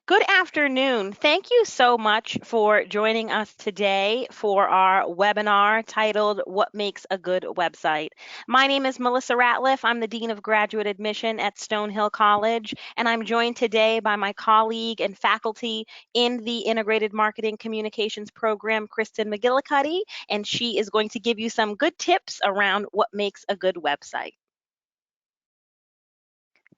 Good afternoon. Thank you so much for joining us today for our webinar titled What Makes a Good Website. My name is Melissa Ratliff. I'm the Dean of Graduate Admission at Stonehill College, and I'm joined today by my colleague and faculty in the Integrated Marketing Communications program, Kristen McGillicuddy, and she is going to give you some good tips around what makes a good website.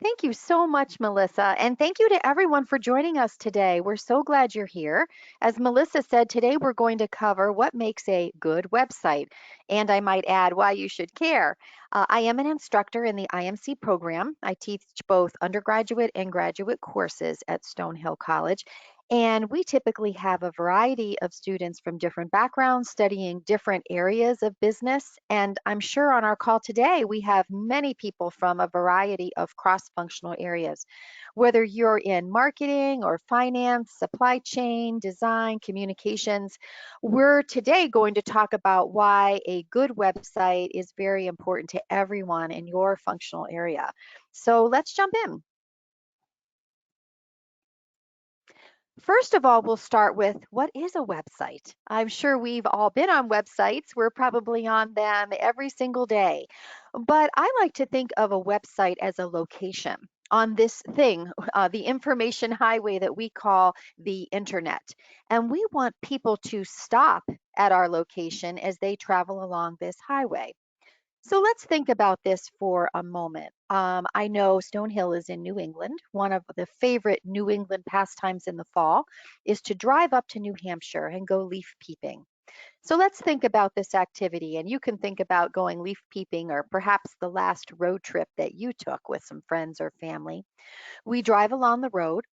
Thank you so much, Melissa. And thank you to everyone for joining us today. We're so glad you're here. As Melissa said, today we're going to cover what makes a good website. And I might add why you should care. I am an instructor in the IMC program. I teach both undergraduate and graduate courses at Stonehill College. And we typically have a variety of students from different backgrounds studying different areas of business. And I'm sure on our call today, we have many people from a variety of cross-functional areas. Whether you're in marketing or finance, supply chain, design, communications, we're today going to talk about why a good website is very important to everyone in your functional area. So let's jump in. First of all, we'll start with what is a website? I'm sure we've all been on websites. We're probably on them every single day. But I like to think of a website as a location on this thing, the information highway that we call the internet. And we want people to stop at our location as they travel along this highway. So let's think about this for a moment. I know Stonehill is in New England. One of the favorite New England pastimes in the fall is to drive up to New Hampshire and go leaf peeping. So let's think about this activity, and you can think about going leaf peeping or perhaps the last road trip that you took with some friends or family. We drive along the road.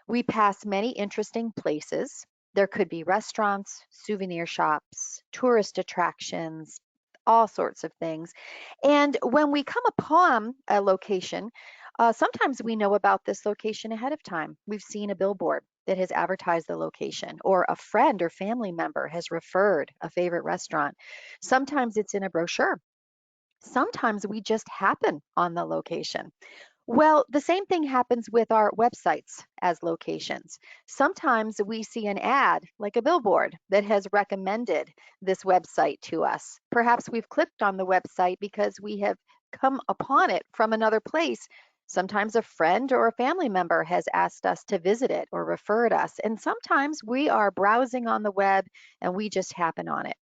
We pass many interesting places. There could be restaurants, souvenir shops, tourist attractions, all sorts of things. And when we come upon a location, sometimes we know about this location ahead of time. We've seen a billboard that has advertised the location, or a friend or family member has referred a favorite restaurant. Sometimes it's in a brochure. Sometimes we just happen on the location. Well, the same thing happens with our websites as locations. Sometimes we see an ad, like a billboard, that has recommended this website to us. Perhaps we've clicked on the website because we have come upon it from another place. Sometimes a friend or a family member has asked us to visit it or referred us. And sometimes we are browsing on the web and we just happen on it.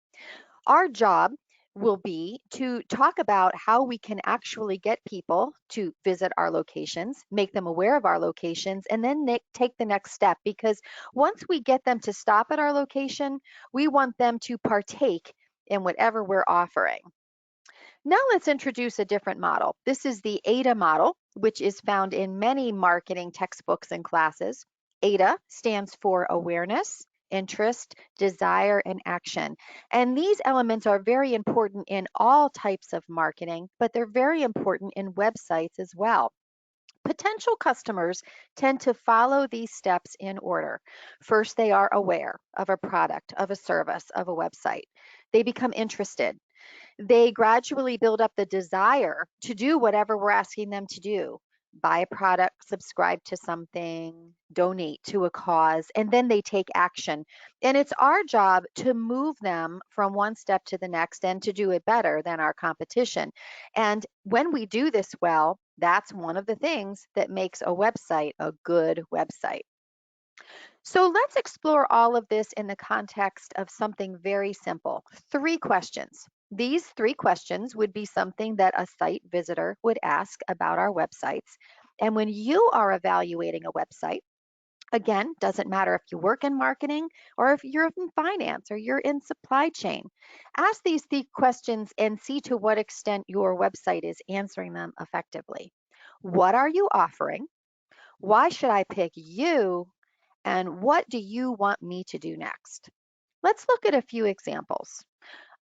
Our job will be to talk about how we can actually get people to visit our locations, make them aware of our locations, and then take the next step. Because once we get them to stop at our location, we want them to partake in whatever we're offering. Now let's introduce a different model. This is the AIDA model, which is found in many marketing textbooks and classes. AIDA stands for awareness, interest, desire, and action. And these elements are very important in all types of marketing, but they're very important in websites as well. Potential customers tend to follow these steps in order. First, they are aware of a product, of a service, of a website. They become interested. They gradually build up the desire to do whatever we're asking them to do: buy a product, subscribe to something, donate to a cause, and then they take action. And it's our job to move them from one step to the next and to do it better than our competition. And when we do this well, that's one of the things that makes a website a good website. So let's explore all of this in the context of something very simple. 3 questions. These 3 questions would be something that a site visitor would ask about our websites. And when you are evaluating a website, again, doesn't matter if you work in marketing or if you're in finance or you're in supply chain, ask these 3 questions and see to what extent your website is answering them effectively. What are you offering? Why should I pick you? And what do you want me to do next? Let's look at a few examples.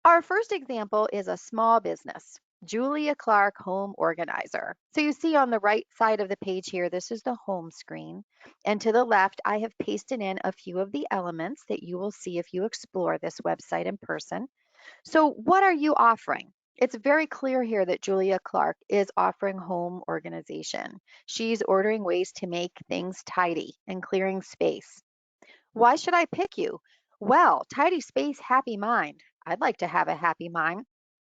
Our first example is a small business, Julia Clark Home Organizer. So you see on the right side of the page here, this is the home screen. And to the left, I have pasted in a few of the elements that you will see if you explore this website in person. So what are you offering? It's very clear here that Julia Clark is offering home organization. She's ordering ways to make things tidy and clearing space. Why should I pick you? Well, tidy space, happy mind. I'd like to have a happy mind.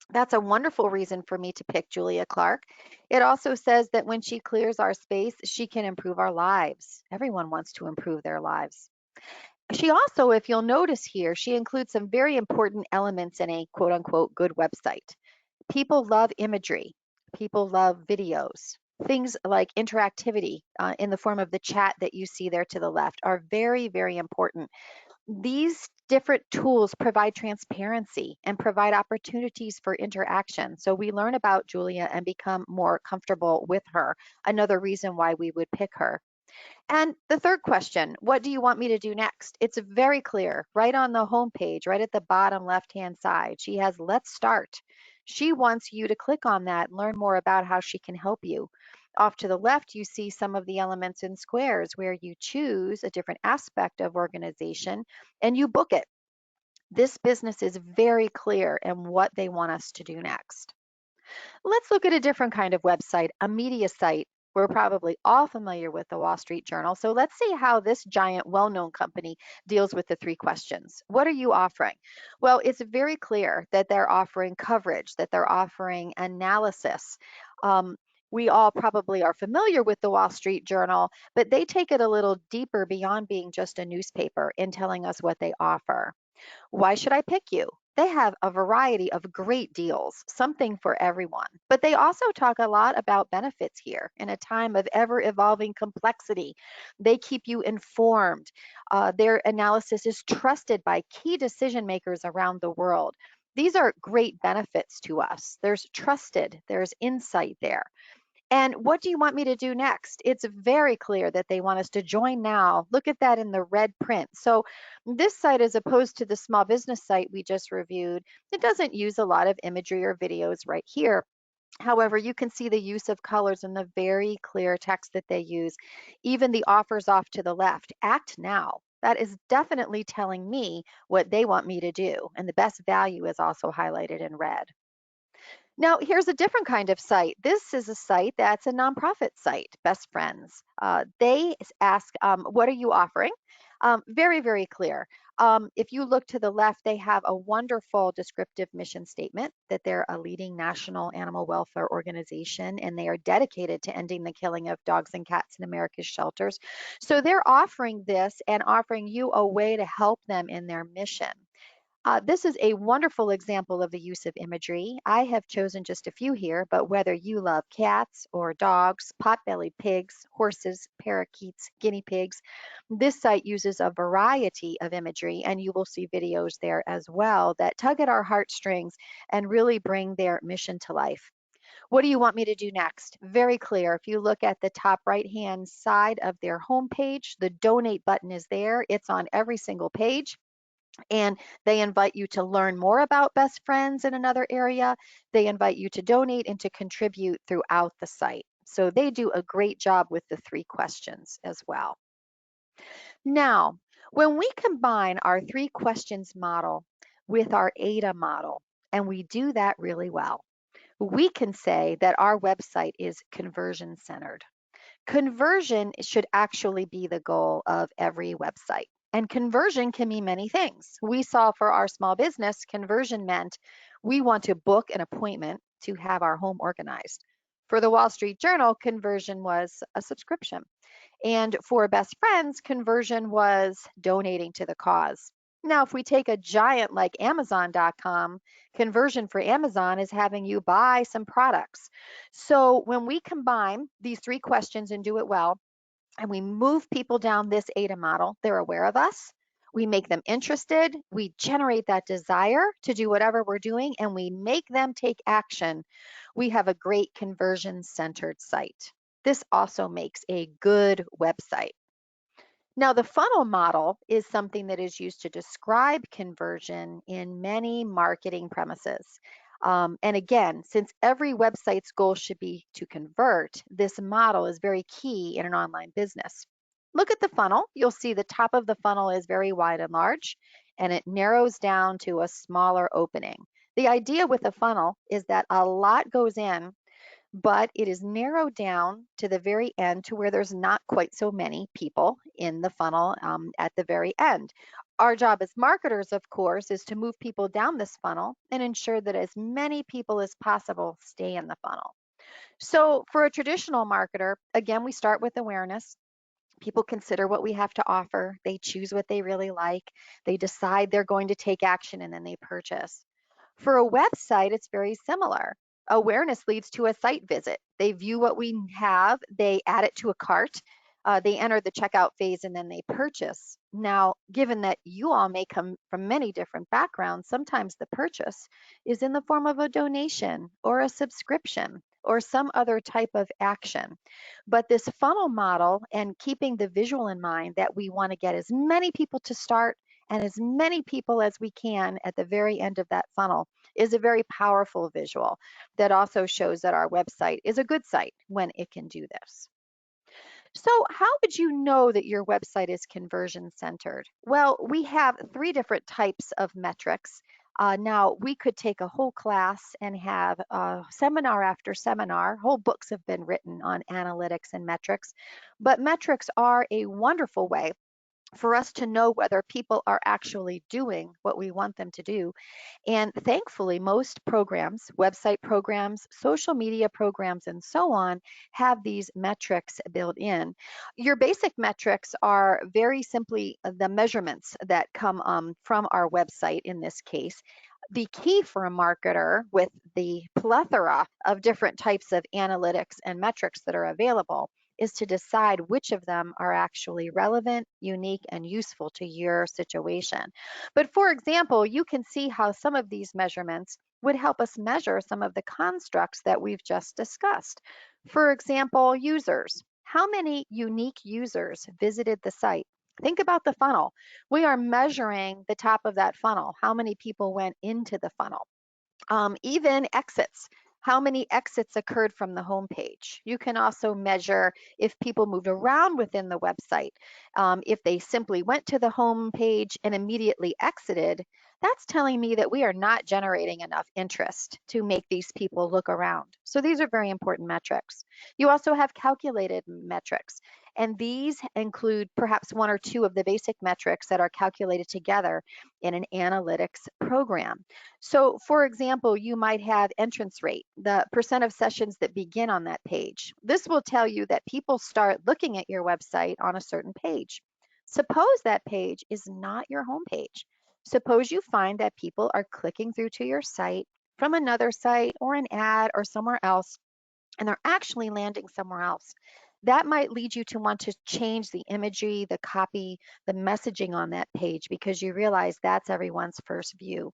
That's a wonderful reason for me to pick Julia Clark. It also says that when she clears our space, she can improve our lives. Everyone wants to improve their lives. She also, if you'll notice here, she includes some very important elements in a quote unquote good website. People love imagery. People love videos. Things like interactivity in the form of the chat that you see there to the left are very, very important. These different tools provide transparency and provide opportunities for interaction. So we learn about Julia and become more comfortable with her. Another reason why we would pick her. And the third question, what do you want me to do next? It's very clear, right on the home page, right at the bottom left-hand side. She has Let's Start. She wants you to click on that and learn more about how she can help you. Off to the left, you see some of the elements in squares where you choose a different aspect of organization and you book it. This business is very clear in what they want us to do next. Let's look at a different kind of website, a media site. We're probably all familiar with the Wall Street Journal. So let's see how this giant, well-known company deals with the three questions. What are you offering? Well, it's very clear that they're offering coverage, that they're offering analysis. Um, we all probably are familiar with the Wall Street Journal, but they take it a little deeper beyond being just a newspaper in telling us what they offer. Why should I pick you? They have a variety of great deals, something for everyone. But they also talk a lot about benefits here in a time of ever evolving complexity. They keep you informed. Their analysis is trusted by key decision makers around the world. These are great benefits to us. There's trusted, there's insight there. And what do you want me to do next? It's very clear that they want us to join now. Look at that in the red print. So this site, as opposed to the small business site we just reviewed, it doesn't use a lot of imagery or videos right here. However, you can see the use of colors and the very clear text that they use. Even the offers off to the left, act now. That is definitely telling me what they want me to do. And the best value is also highlighted in red. Now, here's a different kind of site. This is a site that's a nonprofit site, Best Friends. They ask, what are you offering? Very, very clear. If you look to the left, they have a wonderful descriptive mission statement that they're a leading national animal welfare organization and they are dedicated to ending the killing of dogs and cats in America's shelters. So they're offering this and offering you a way to help them in their mission. This is a wonderful example of the use of imagery. I have chosen just a few here, but whether you love cats or dogs, pot-bellied pigs, horses, parakeets, guinea pigs, this site uses a variety of imagery, and you will see videos there as well that tug at our heartstrings and really bring their mission to life. What do you want me to do next? Very clear. If you look at the top right-hand side of their homepage, the donate button is there. It's on every single page and they invite you to learn more about Best Friends in another area. They invite you to donate and to contribute throughout the site. So they do a great job with the three questions as well. Now, when we combine our three questions model with our AIDA model, and we do that really well, we can say that our website is conversion centered. Conversion should actually be the goal of every website. And conversion can mean many things. We saw for our small business, conversion meant we want to book an appointment to have our home organized. For the Wall Street Journal, conversion was a subscription. And for Best Friends, conversion was donating to the cause. Now, if we take a giant like Amazon.com, conversion for Amazon is having you buy some products. So when we combine these three questions and do it well, and we move people down this AIDA model, they're aware of us. We make them interested. We generate that desire to do whatever we're doing, and we make them take action. We have a great conversion-centered site. This also makes a good website. Now, the funnel model is something that is used to describe conversion in many marketing premises. And again, since every website's goal should be to convert, this model is very key in an online business. Look at the funnel. You'll see the top of the funnel is very wide and large, and it narrows down to a smaller opening. The idea with a funnel is that a lot goes in, but it is narrowed down to the very end to where there's not quite so many people in the funnel at the very end. Our job as marketers, of course, is to move people down this funnel and ensure that as many people as possible stay in the funnel. So, for a traditional marketer, again, we start with awareness. People consider what we have to offer, they choose what they really like, they decide they're going to take action, and then they purchase. For a website, it's very similar. Awareness leads to a site visit. They view what we have, they add it to a cart, they enter the checkout phase, and then they purchase. Now, given that you all may come from many different backgrounds, sometimes the purchase is in the form of a donation or a subscription or some other type of action. But this funnel model and keeping the visual in mind that we want to get as many people to start and as many people as we can at the very end of that funnel is a very powerful visual that also shows that our website is a good site when it can do this. So, how would you know that your website is conversion centered? Well, we have three different types of metrics. Now, we could take a whole class and have seminar after seminar. Whole books have been written on analytics and metrics, but metrics are a wonderful way for us to know whether people are actually doing what we want them to do. And thankfully, most programs, website programs, social media programs, and so on, have these metrics built in. Your basic metrics are very simply the measurements that come from our website in this case. The key for a marketer with the plethora of different types of analytics and metrics that are available is to decide which of them are actually relevant, unique, and useful to your situation. But for example, you can see how some of these measurements would help us measure some of the constructs that we've just discussed. For example, users. How many unique users visited the site? Think about the funnel. We are measuring the top of that funnel, how many people went into the funnel. Even exits, how many exits occurred from the home page. You can also measure if people moved around within the website. If they simply went to the home page and immediately exited, that's telling me that we are not generating enough interest to make these people look around. So these are very important metrics. You also have calculated metrics, and these include perhaps one or two of the basic metrics that are calculated together in an analytics program. So for example, you might have entrance rate, the percent of sessions that begin on that page. This will tell you that people start looking at your website on a certain page. Suppose that page is not your home page. Suppose you find that people are clicking through to your site from another site or an ad or somewhere else, and they're actually landing somewhere else. That might lead you to want to change the imagery, the copy, the messaging on that page because you realize that's everyone's first view.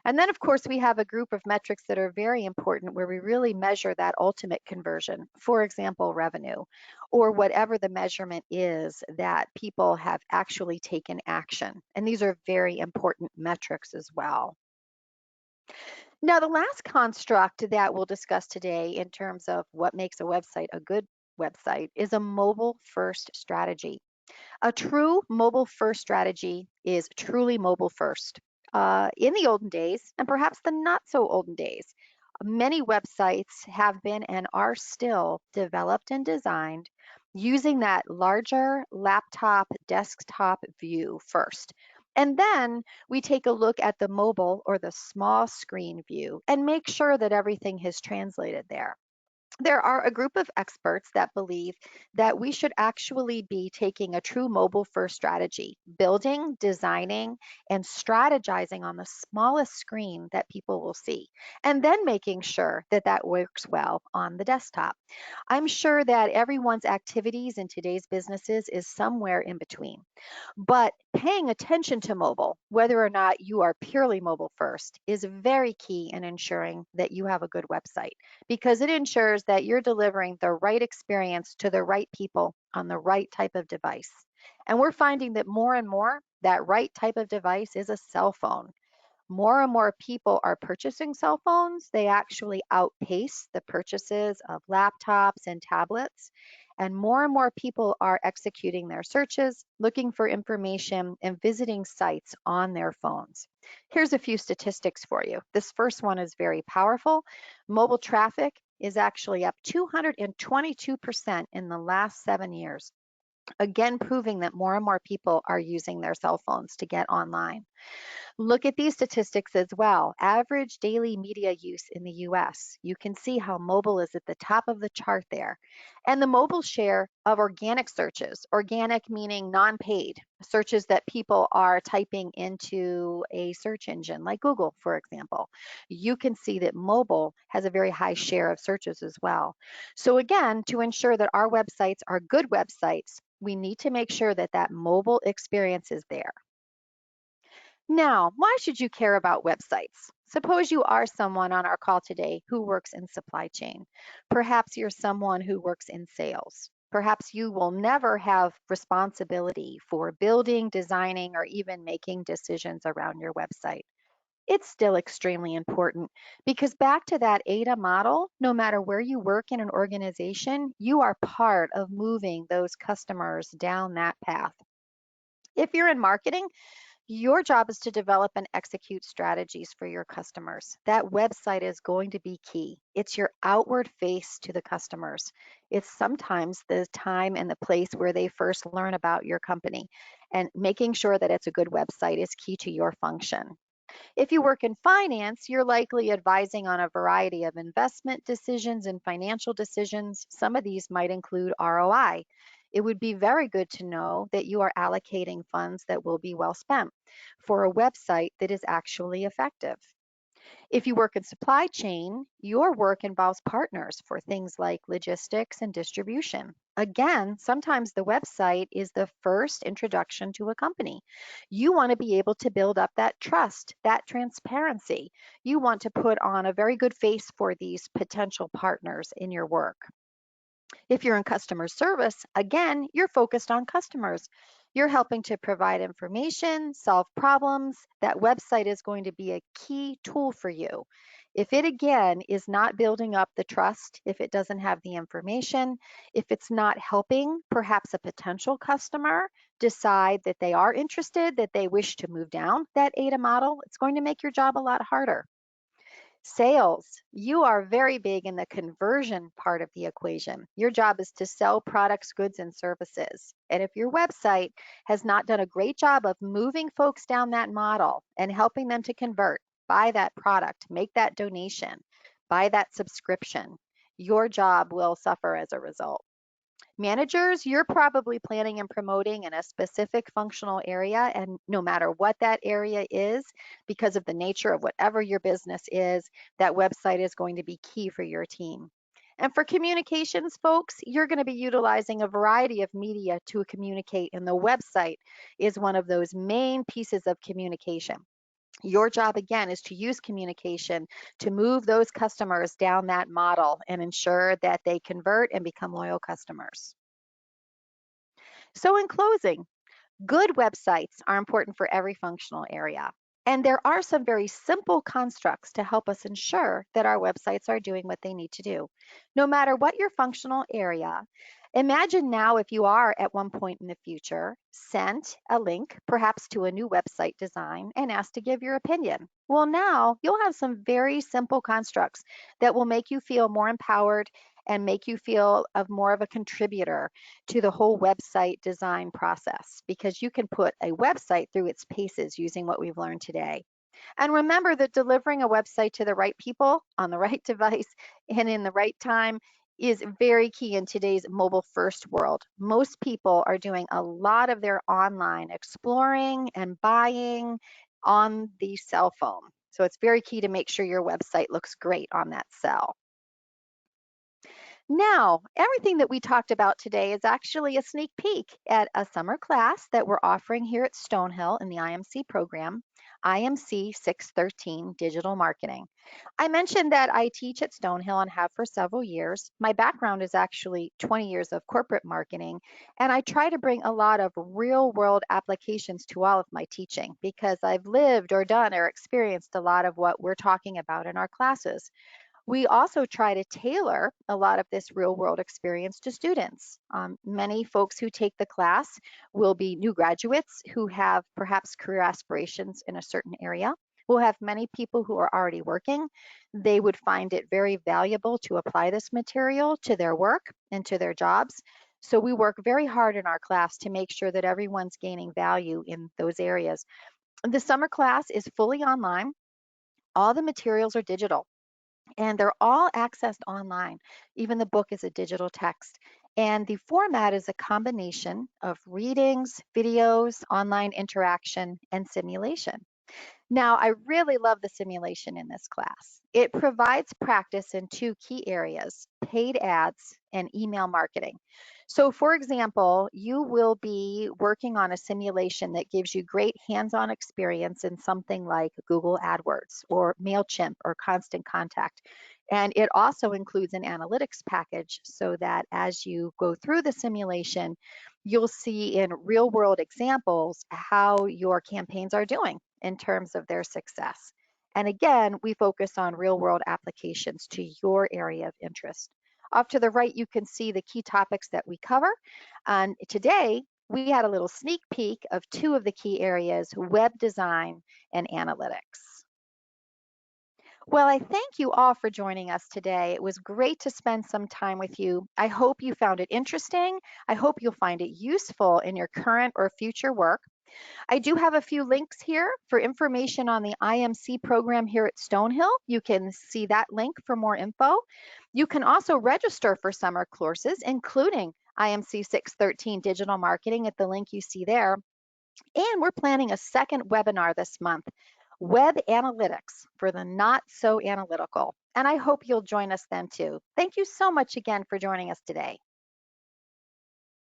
And then, of course, we have a group of metrics that are very important where we really measure that ultimate conversion, for example, revenue, or whatever the measurement is that people have actually taken action. And these are very important metrics as well. Now, the last construct that we'll discuss today in terms of what makes a website a good website is a mobile first strategy. A true mobile first strategy is truly mobile first. In the olden days, and perhaps the not so olden days, many websites have been and are still developed and designed using that larger laptop desktop view first. And then we take a look at the mobile or the small screen view and make sure that everything is translated there. There are a group of experts that believe that we should actually be taking a true mobile first strategy, building, designing, and strategizing on the smallest screen that people will see, and then making sure that that works well on the desktop. I'm sure that everyone's activities in today's businesses is somewhere in between. But paying attention to mobile, whether or not you are purely mobile first, is very key in ensuring that you have a good website because it ensures that you're delivering the right experience to the right people on the right type of device. And we're finding that more and more, that right type of device is a cell phone. More and more people are purchasing cell phones. They actually outpace the purchases of laptops and tablets. and more people are executing their searches, looking for information, and visiting sites on their phones. Here's a few statistics for you. This first one is very powerful. Mobile traffic is actually up 222% in the last 7 years. Again, proving that more and more people are using their cell phones to get online. Look at these statistics as well. Average daily media use in the US. You can see how mobile is at the top of the chart there. And the mobile share of organic searches, organic meaning non-paid, searches that people are typing into a search engine like Google, for example. You can see that mobile has a very high share of searches as well. So again, to ensure that our websites are good websites, we need to make sure that that mobile experience is there. Now, why should you care about websites? Suppose you are someone on our call today who works in supply chain. Perhaps you're someone who works in sales. Perhaps you will never have responsibility for building, designing, or even making decisions around your website. It's still extremely important because back to that AIDA model, no matter where you work in an organization, you are part of moving those customers down that path. If you're in marketing, your job is to develop and execute strategies for your customers. That website is going to be key. It's your outward face to the customers. It's sometimes the time and the place where they first learn about your company. And making sure that it's a good website is key to your function. If you work in finance, you're likely advising on a variety of investment decisions and financial decisions. Some of these might include ROI. It would be very good to know that you are allocating funds that will be well spent for a website that is actually effective. If you work in supply chain, your work involves partners for things like logistics and distribution. Again, sometimes the website is the first introduction to a company. You want to be able to build up that trust, that transparency. You want to put on a very good face for these potential partners in your work. If you're in customer service, again, you're focused on customers. You're helping to provide information, solve problems. That website is going to be a key tool for you. If it again is not building up the trust, if it doesn't have the information, if it's not helping perhaps a potential customer decide that they are interested, that they wish to move down that AIDA model, it's going to make your job a lot harder. Sales, you are very big in the conversion part of the equation. Your job is to sell products, goods, and services. And if your website has not done a great job of moving folks down that model and helping them to convert, buy that product, make that donation, buy that subscription, your job will suffer as a result. Managers, you're probably planning and promoting in a specific functional area, and no matter what that area is, because of the nature of whatever your business is, that website is going to be key for your team. And for communications folks, you're going to be utilizing a variety of media to communicate, and the website is one of those main pieces of communication. Your job again is to use communication to move those customers down that model and ensure that they convert and become loyal customers. So in closing, good websites are important for every functional area. And there are some very simple constructs to help us ensure that our websites are doing what they need to do. No matter what your functional area, imagine now if you are at one point in the future sent a link perhaps to a new website design and asked to give your opinion. Well, now you'll have some very simple constructs that will make you feel more empowered and make you feel of more of a contributor to the whole website design process, because you can put a website through its paces using what we've learned today. And remember that delivering a website to the right people on the right device and in the right time is very key in today's mobile first world. Most people are doing a lot of their online exploring and buying on the cell phone. So it's very key to make sure your website looks great on that cell. Now, everything that we talked about today is actually a sneak peek at a summer class that we're offering here at Stonehill in the IMC program, IMC 613 Digital Marketing. I mentioned that I teach at Stonehill and have for several years. My background is actually 20 years of corporate marketing, and I try to bring a lot of real world applications to all of my teaching because I've lived or done or experienced a lot of what we're talking about in our classes. We also try to tailor a lot of this real world experience to students. Many folks who take the class will be new graduates who have perhaps career aspirations in a certain area. We'll have many people who are already working. They would find it very valuable to apply this material to their work and to their jobs. So we work very hard in our class to make sure that everyone's gaining value in those areas. The summer class is fully online. All the materials are digital and they're all accessed online. Even the book is a digital text. And the format is a combination of readings, videos, online interaction, and simulation. Now, I really love the simulation in this class. It provides practice in two key areas, paid ads and email marketing. So for example, you will be working on a simulation that gives you great hands-on experience in something like Google AdWords or MailChimp or Constant Contact. And it also includes an analytics package so that as you go through the simulation, you'll see in real world examples how your campaigns are doing in terms of their success. And again, we focus on real world applications to your area of interest. Off to the right, you can see the key topics that we cover. And today, we had a little sneak peek of two of the key areas, web design and analytics. Well, I thank you all for joining us today. It was great to spend some time with you. I hope you found it interesting. I hope you'll find it useful in your current or future work. I do have a few links here for information on the IMC program here at Stonehill. You can see that link for more info. You can also register for summer courses, including IMC 613 Digital Marketing at the link you see there. And we're planning a second webinar this month, Web Analytics for the Not So Analytical. And I hope you'll join us then too. Thank you so much again for joining us today.